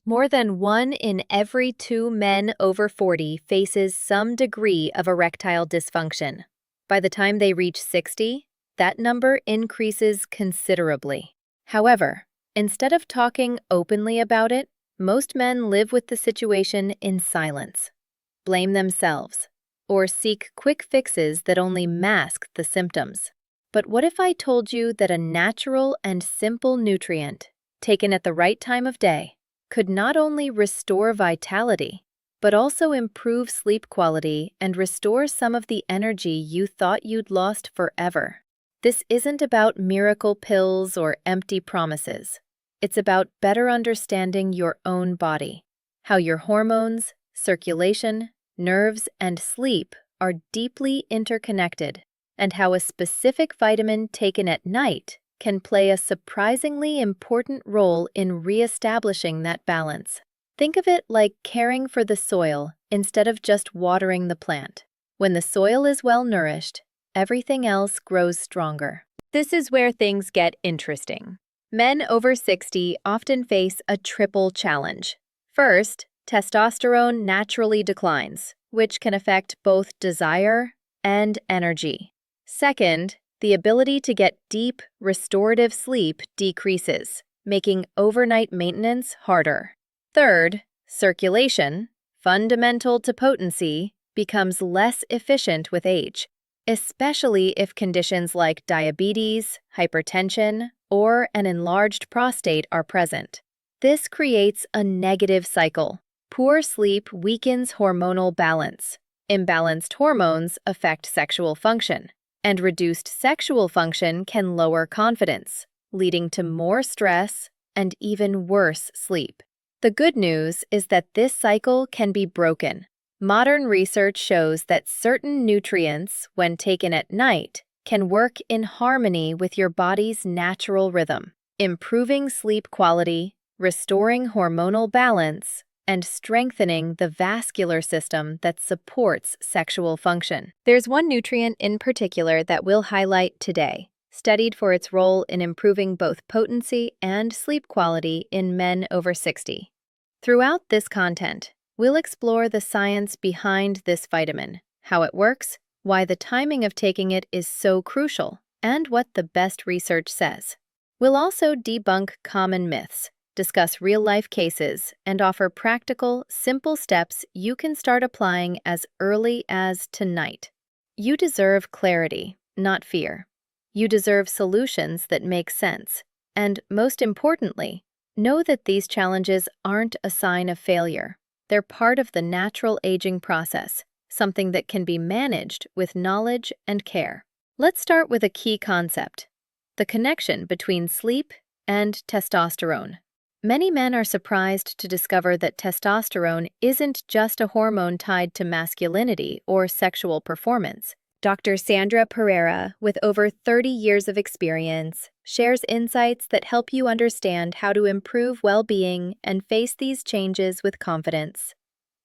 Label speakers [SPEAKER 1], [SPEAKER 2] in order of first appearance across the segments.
[SPEAKER 1] More than 1 in every 2 men over 40 faces some degree of erectile dysfunction. By the time they reach 60, that number increases considerably. However, instead of talking openly about it, most men live with the situation in silence, blame themselves, or seek quick fixes that only mask the symptoms. But what if I told you that a natural and simple nutrient, taken at the right time of day, could not only restore vitality, but also improve sleep quality and restore some of the energy you thought you'd lost forever? This isn't about miracle pills or empty promises. It's about better understanding your own body, how your hormones, circulation, nerves, and sleep are deeply interconnected, and how a specific vitamin taken at night can play a surprisingly important role in reestablishing that balance. Think of it like caring for the soil instead of just watering the plant. When the soil is well nourished, everything else grows stronger. This is where things get interesting. Men over 60 often face a triple challenge. First, testosterone naturally declines, which can affect both desire and energy. Second, the ability to get deep, restorative sleep decreases, making overnight maintenance harder. Third, circulation, fundamental to potency, becomes less efficient with age, especially if conditions like diabetes, hypertension, or an enlarged prostate are present. This creates a negative cycle. Poor sleep weakens hormonal balance. Imbalanced hormones affect sexual function, and reduced sexual function can lower confidence, leading to more stress and even worse sleep. The good news is that this cycle can be broken. Modern research shows that certain nutrients, when taken at night, can work in harmony with your body's natural rhythm, improving sleep quality, restoring hormonal balance, and strengthening the vascular system that supports sexual function. There's one nutrient in particular that we'll highlight today, studied for its role in improving both potency and sleep quality in men over 60. Throughout this content, we'll explore the science behind this vitamin, how it works, why the timing of taking it is so crucial, and what the best research says. We'll also debunk common myths, discuss real-life cases, and offer practical, simple steps you can start applying as early as tonight. You deserve clarity, not fear. You deserve solutions that make sense. And most importantly, know that these challenges aren't a sign of failure. They're part of the natural aging process, something that can be managed with knowledge and care. Let's start with a key concept: the connection between sleep and testosterone. Many men are surprised to discover that testosterone isn't just a hormone tied to masculinity or sexual performance. Dr. Sandra Pereira, with over 30 years of experience, shares insights that help you understand how to improve well-being and face these changes with confidence.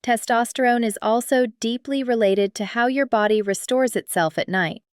[SPEAKER 1] Testosterone is also deeply related to how your body restores itself at night.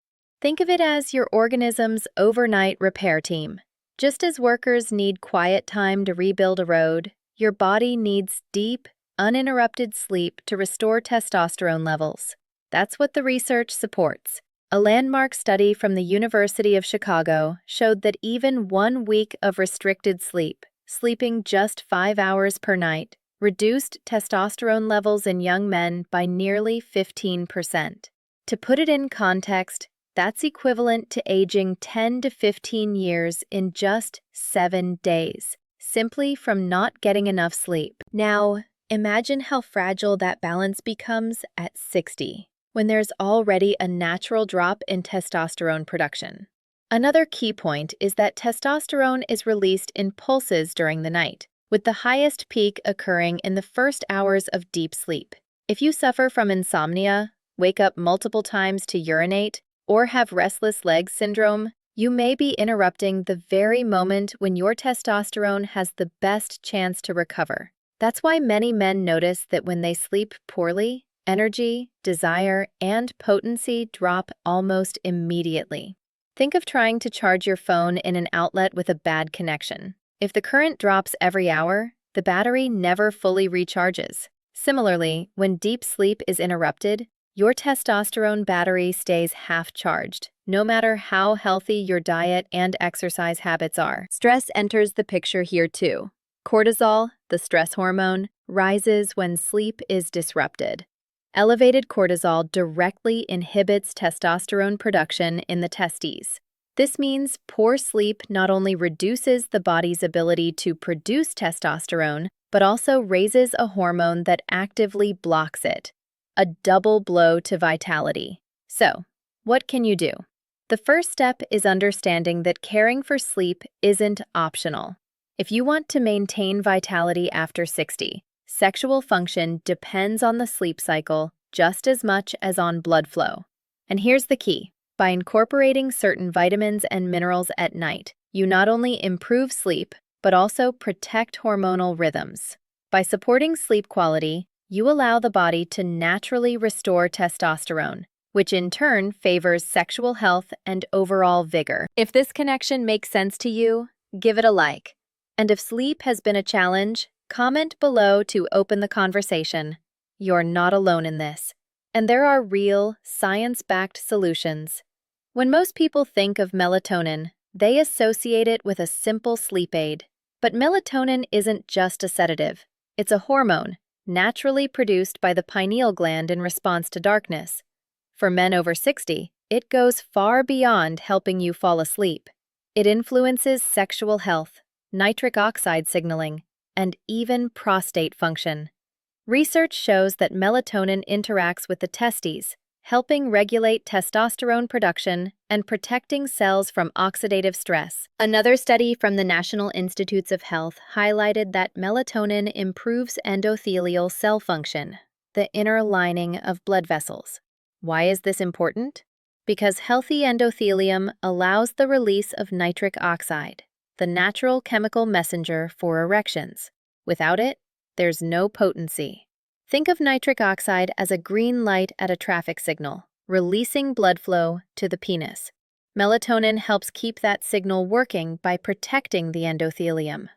[SPEAKER 1] Think of it as your organism's overnight repair team. Just as workers need quiet time to rebuild a road, your body needs deep, uninterrupted sleep to restore testosterone levels. That's what the research supports. A landmark study from the University of Chicago showed that even 1 week of restricted sleep, sleeping just 5 hours per night, reduced testosterone levels in young men by nearly 15%. To put it in context, that's equivalent to aging 10 to 15 years in just 7 days, simply from not getting enough sleep. Now, imagine how fragile that balance becomes at 60, when there's already a natural drop in testosterone production. Another key point is that testosterone is released in pulses during the night, with the highest peak occurring in the first hours of deep sleep. If you suffer from insomnia, wake up multiple times to urinate, or have restless leg syndrome, you may be interrupting the very moment when your testosterone has the best chance to recover. That's why many men notice that when they sleep poorly, energy, desire, and potency drop almost immediately. Think of trying to charge your phone in an outlet with a bad connection. If the current drops every hour, the battery never fully recharges. Similarly, when deep sleep is interrupted, your testosterone battery stays half-charged, no matter how healthy your diet and exercise habits are. Stress enters the picture here too. Cortisol, the stress hormone, rises when sleep is disrupted. Elevated cortisol directly inhibits testosterone production in the testes. This means poor sleep not only reduces the body's ability to produce testosterone, but also raises a hormone that actively blocks it. A double blow to vitality. So, what can you do? The first step is understanding that caring for sleep isn't optional. If you want to maintain vitality after 60, sexual function depends on the sleep cycle just as much as on blood flow. And here's the key. By incorporating certain vitamins and minerals at night, you not only improve sleep, but also protect hormonal rhythms. By supporting sleep quality, you allow the body to naturally restore testosterone, which in turn favors sexual health and overall vigor. If this connection makes sense to you, give it a like. And if sleep has been a challenge, comment below to open the conversation. You're not alone in this. And there are real, science-backed solutions. When most people think of melatonin, they associate it with a simple sleep aid. But melatonin isn't just a sedative. It's a hormone, naturally produced by the pineal gland in response to darkness. For men over 60, it goes far beyond helping you fall asleep. It influences sexual health, nitric oxide signaling, and even prostate function. Research shows that melatonin interacts with the testes, helping regulate testosterone production and protecting cells from oxidative stress. Another study from the National Institutes of Health highlighted that melatonin improves endothelial cell function, the inner lining of blood vessels. Why is this important? Because healthy endothelium allows the release of nitric oxide, the natural chemical messenger for erections. Without it, there's no potency. Think of nitric oxide as a green light at a traffic signal, releasing blood flow to the penis. Melatonin helps keep that signal working by protecting the endothelium.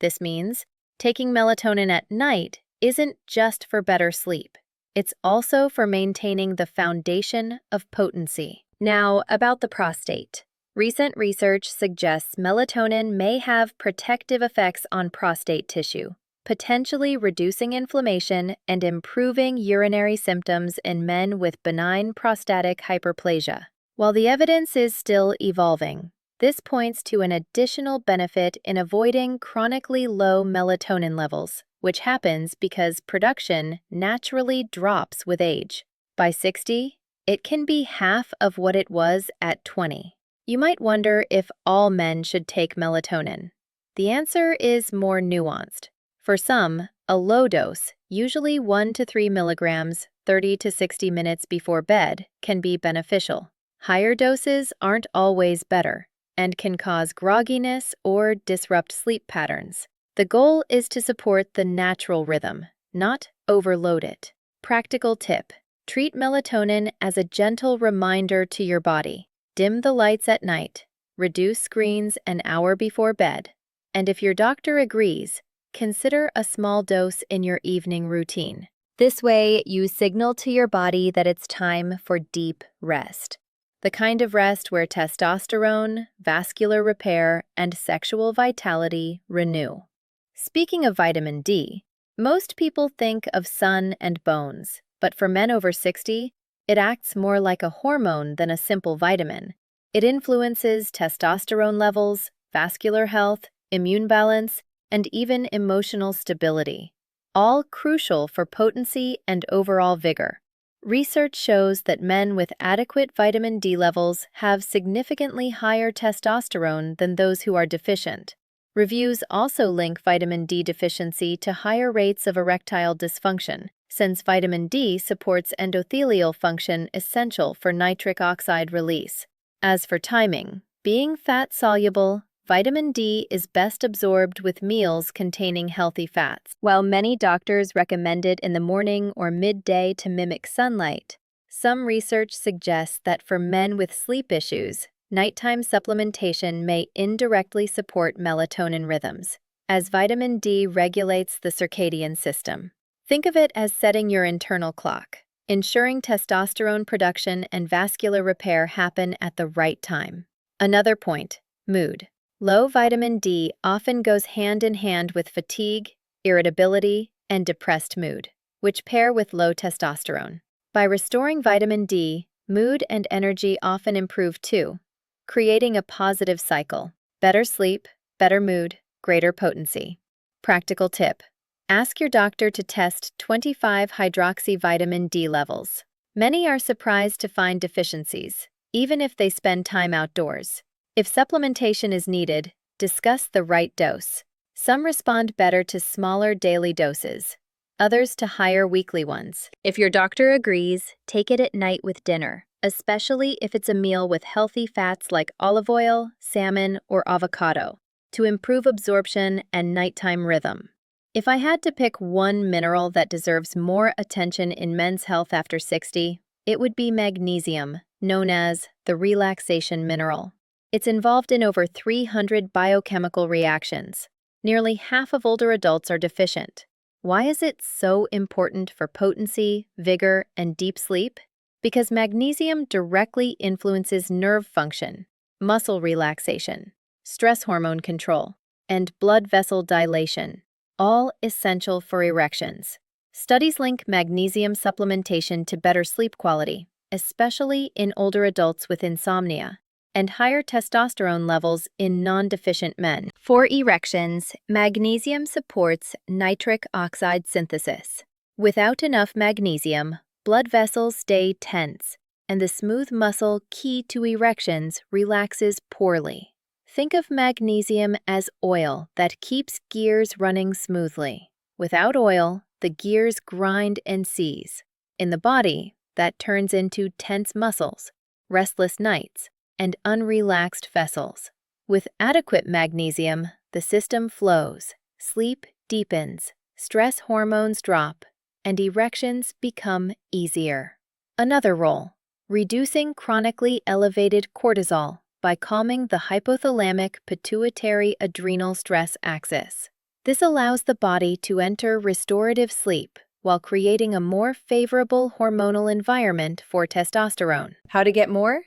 [SPEAKER 1] This means taking melatonin at night isn't just for better sleep. It's also for maintaining the foundation of potency. Now, about the prostate. Recent research suggests melatonin may have protective effects on prostate tissue, potentially reducing inflammation and improving urinary symptoms in men with benign prostatic hyperplasia. While the evidence is still evolving, this points to an additional benefit in avoiding chronically low melatonin levels, which happens because production naturally drops with age. By 60, it can be half of what it was at 20. You might wonder if all men should take melatonin. The answer is more nuanced. For some, a low dose, usually 1 to 3 milligrams, 30 to 60 minutes before bed, can be beneficial. Higher doses aren't always better and can cause grogginess or disrupt sleep patterns. The goal is to support the natural rhythm, not overload it. Practical tip: treat melatonin as a gentle reminder to your body. Dim the lights at night, reduce screens an hour before bed, and if your doctor agrees, consider a small dose in your evening routine. This way, you signal to your body that it's time for deep rest. The kind of rest where testosterone, vascular repair, and sexual vitality renew. Speaking of vitamin D, most people think of sun and bones, but for men over 60, it acts more like a hormone than a simple vitamin. It influences testosterone levels, vascular health, immune balance, and even emotional stability, all crucial for potency and overall vigor. Research shows that men with adequate vitamin D levels have significantly higher testosterone than those who are deficient. Reviews also link vitamin D deficiency to higher rates of erectile dysfunction, since vitamin D supports endothelial function essential for nitric oxide release. As for timing, being fat-soluble, vitamin D is best absorbed with meals containing healthy fats. While many doctors recommend it in the morning or midday to mimic sunlight, some research suggests that for men with sleep issues, nighttime supplementation may indirectly support melatonin rhythms. as vitamin D regulates the circadian system. Think of it as setting your internal clock, ensuring testosterone production and vascular repair happen at the right time. Another point, mood. Low vitamin D often goes hand in hand with fatigue, irritability, and depressed mood, which pair with low testosterone. By restoring vitamin D, mood and energy often improve too, creating a positive cycle. Better sleep, better mood, greater potency. Practical tip. Ask your doctor to test 25-hydroxyvitamin D levels. Many are surprised to find deficiencies, even if they spend time outdoors. If supplementation is needed, discuss the right dose. Some respond better to smaller daily doses, others to higher weekly ones. If your doctor agrees, take it at night with dinner, especially if it's a meal with healthy fats like olive oil, salmon, or avocado, to improve absorption and nighttime rhythm. If I had to pick one mineral that deserves more attention in men's health after 60, it would be magnesium, known as the relaxation mineral. It's involved in over 300 biochemical reactions. Nearly half of older adults are deficient. Why is it so important for potency, vigor, and deep sleep? Because magnesium directly influences nerve function, muscle relaxation, stress hormone control, and blood vessel dilation, all essential for erections. Studies link magnesium supplementation to better sleep quality, especially in older adults with insomnia, and higher testosterone levels in non-deficient men. For erections, magnesium supports nitric oxide synthesis. Without enough magnesium, blood vessels stay tense, and the smooth muscle key to erections relaxes poorly. Think of magnesium as oil that keeps gears running smoothly. Without oil, the gears grind and seize. In the body, that turns into tense muscles, restless nights, and unrelaxed vessels. With adequate magnesium, the system flows, sleep deepens, stress hormones drop, and erections become easier. Another role, reducing chronically elevated cortisol by calming the hypothalamic pituitary adrenal stress axis. This allows the body to enter restorative sleep while creating a more favorable hormonal environment for testosterone. How to get more?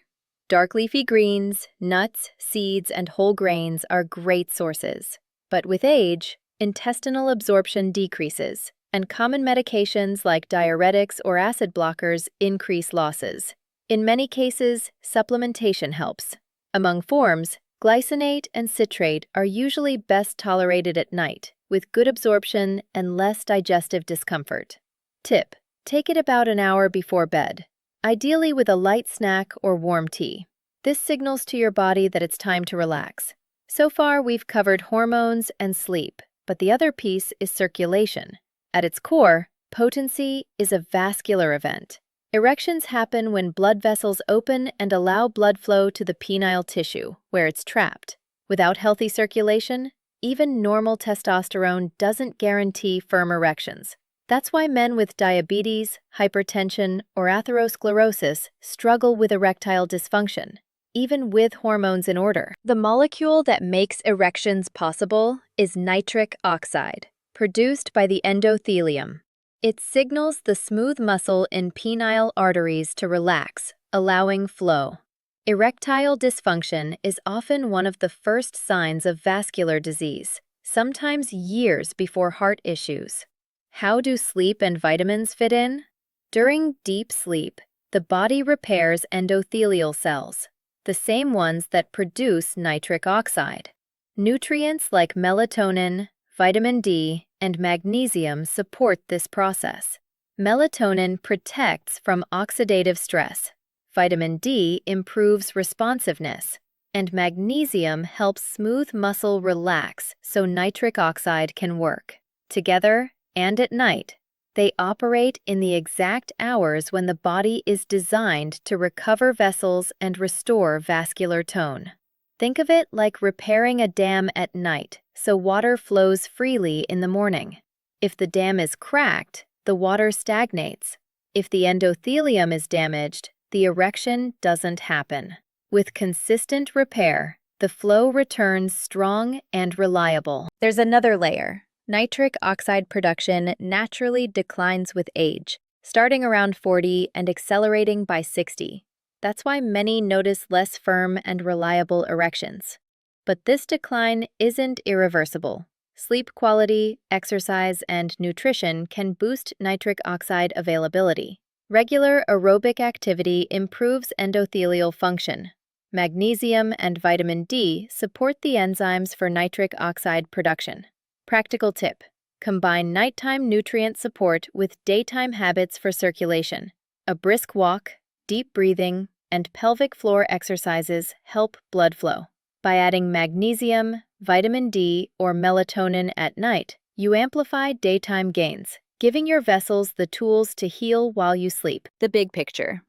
[SPEAKER 1] Dark leafy greens, nuts, seeds, and whole grains are great sources. But with age, intestinal absorption decreases, and common medications like diuretics or acid blockers increase losses. In many cases, supplementation helps. Among forms, glycinate and citrate are usually best tolerated at night, with good absorption and less digestive discomfort. Tip: take it about an hour before bed, ideally with a light snack or warm tea. This signals to your body that it's time to relax. So far, we've covered hormones and sleep, but the other piece is circulation. At its core, potency is a vascular event. Erections happen when blood vessels open and allow blood flow to the penile tissue, where it's trapped. Without healthy circulation, even normal testosterone doesn't guarantee firm erections. That's why men with diabetes, hypertension, or atherosclerosis struggle with erectile dysfunction, even with hormones in order. The molecule that makes erections possible is nitric oxide, produced by the endothelium. It signals the smooth muscle in penile arteries to relax, allowing flow. Erectile dysfunction is often one of the first signs of vascular disease, sometimes years before heart issues. How do sleep and vitamins fit in? During deep sleep, the body repairs endothelial cells, the same ones that produce nitric oxide. Nutrients like melatonin, vitamin D, and magnesium support this process. Melatonin protects from oxidative stress. Vitamin D improves responsiveness, and magnesium helps smooth muscle relax so nitric oxide can work. Together, and at night, they operate in the exact hours when the body is designed to recover vessels and restore vascular tone. Think of it like repairing a dam at night so water flows freely in the morning. If the dam is cracked, the water stagnates. If the endothelium is damaged, the erection doesn't happen. With consistent repair, the flow returns strong and reliable. There's another layer. Nitric oxide production naturally declines with age, starting around 40 and accelerating by 60. That's why many notice less firm and reliable erections. But this decline isn't irreversible. Sleep quality, exercise, and nutrition can boost nitric oxide availability. Regular aerobic activity improves endothelial function. Magnesium and vitamin D support the enzymes for nitric oxide production. Practical tip: combine nighttime nutrient support with daytime habits for circulation. A brisk walk, deep breathing, and pelvic floor exercises help blood flow. By adding magnesium, vitamin D, or melatonin at night, you amplify daytime gains, giving your vessels the tools to heal while you sleep. The big picture.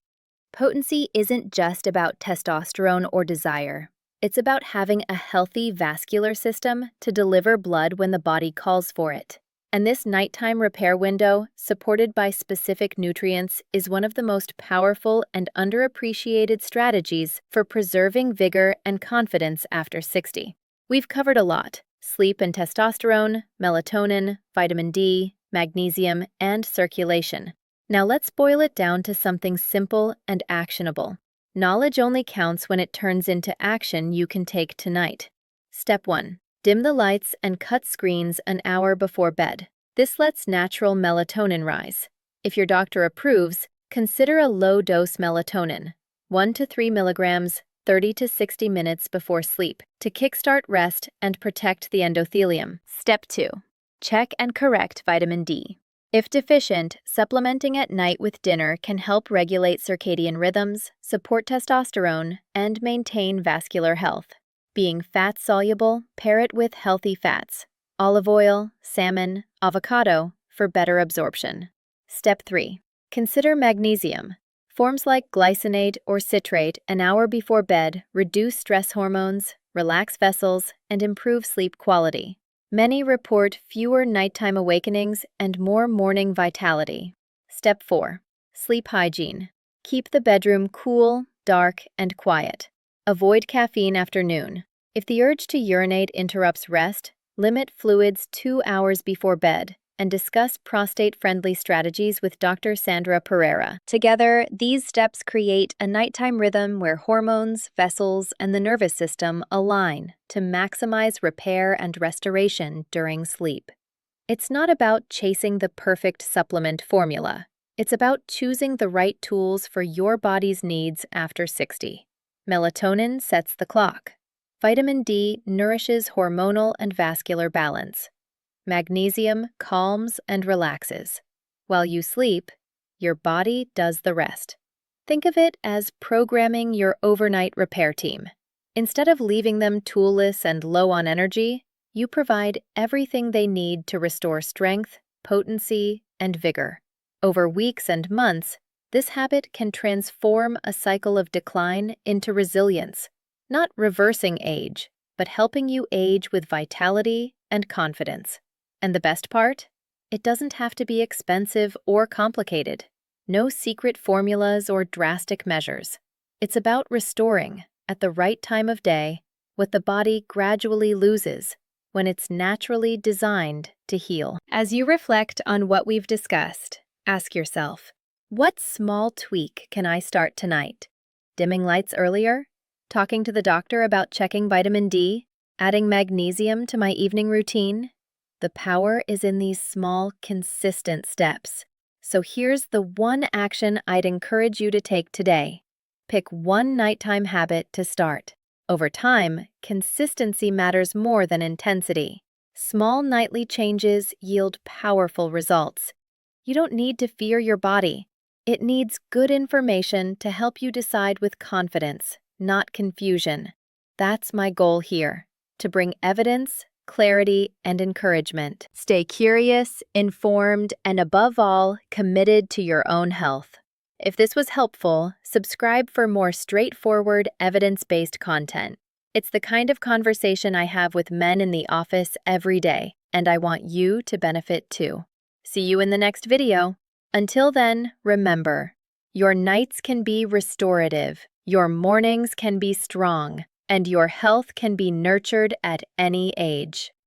[SPEAKER 1] Potency isn't just about testosterone or desire. It's about having a healthy vascular system to deliver blood when the body calls for it. And this nighttime repair window, supported by specific nutrients, is one of the most powerful and underappreciated strategies for preserving vigor and confidence after 60. We've covered a lot: sleep and testosterone, melatonin, vitamin D, magnesium, and circulation. Now let's boil it down to something simple and actionable. Knowledge only counts when it turns into action you can take tonight. Step 1. Dim the lights and cut screens an hour before bed. This lets natural melatonin rise. If your doctor approves, consider a low-dose melatonin, 1 to 3 milligrams, 30 to 60 minutes before sleep, to kickstart rest and protect the endothelium. Step 2. Check and correct vitamin D. If deficient, supplementing at night with dinner can help regulate circadian rhythms, support testosterone, and maintain vascular health. Being fat-soluble, pair it with healthy fats: olive oil, salmon, avocado, for better absorption. Step 3. Consider magnesium. Forms like glycinate or citrate an hour before bed reduce stress hormones, relax vessels, and improve sleep quality. Many report fewer nighttime awakenings and more morning vitality. Step 4. Sleep hygiene. Keep the bedroom cool, dark, and quiet. Avoid caffeine after noon. If the urge to urinate interrupts rest, limit fluids 2 hours before bed, and discuss prostate-friendly strategies with Dr. Sandra Pereira. Together, these steps create a nighttime rhythm where hormones, vessels, and the nervous system align to maximize repair and restoration during sleep. It's not about chasing the perfect supplement formula. It's about choosing the right tools for your body's needs after 60. Melatonin sets the clock. Vitamin D nourishes hormonal and vascular balance. Magnesium calms and relaxes. While you sleep, your body does the rest. Think of it as programming your overnight repair team. Instead of leaving them toolless and low on energy, you provide everything they need to restore strength, potency, and vigor. Over weeks and months, this habit can transform a cycle of decline into resilience, not reversing age, but helping you age with vitality and confidence. And the best part? It doesn't have to be expensive or complicated. No secret formulas or drastic measures. It's about restoring, at the right time of day, what the body gradually loses when it's naturally designed to heal. As you reflect on what we've discussed, ask yourself, what small tweak can I start tonight? Dimming lights earlier? Talking to the doctor about checking vitamin D? Adding magnesium to my evening routine? The power is in these small, consistent steps. So here's the one action I'd encourage you to take today. Pick one nighttime habit to start. Over time, consistency matters more than intensity. Small nightly changes yield powerful results. You don't need to fear your body. It needs good information to help you decide with confidence, not confusion. That's my goal here, to bring evidence, clarity, and encouragement. Stay curious, informed, and above all, committed to your own health. If this was helpful, subscribe for more straightforward, evidence-based content. It's the kind of conversation I have with men in the office every day, and I want you to benefit too. See you in the next video. Until then, remember, your nights can be restorative, your mornings can be strong, and your health can be nurtured at any age.